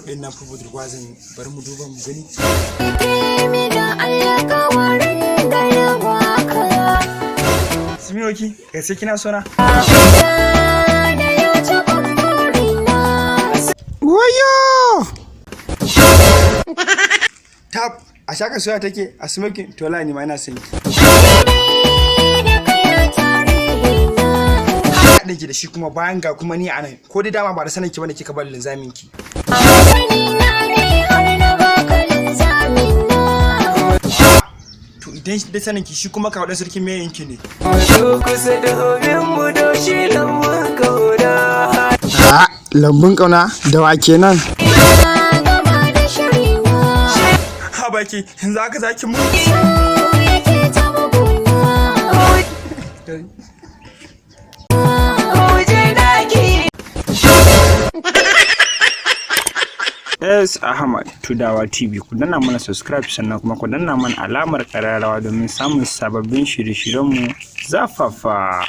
ɗin nan fa budurwa zan bari mu duba mu gani. Simiyoki, kai sai kina sona? Wayo! Tap, a shaka soya take a smoking to la ni ma ina son ki. Haɗin ki da shi kuma bayan ga kuma ni anan ko dai dama ba da sanin ki bane kika bar linzamin ki. To idan da sanin ki shi kuma kawo dan sarkin me yanki ne. Lambun kauna da wa kenan? Ha baki yanzu aka zaki mu. S AHMAD Tudawa TV ku danna mana subscribe sannan kuma ku danna mana alamar ƙararrawa domin samun sababbin shirye-shiryenmu zafafa.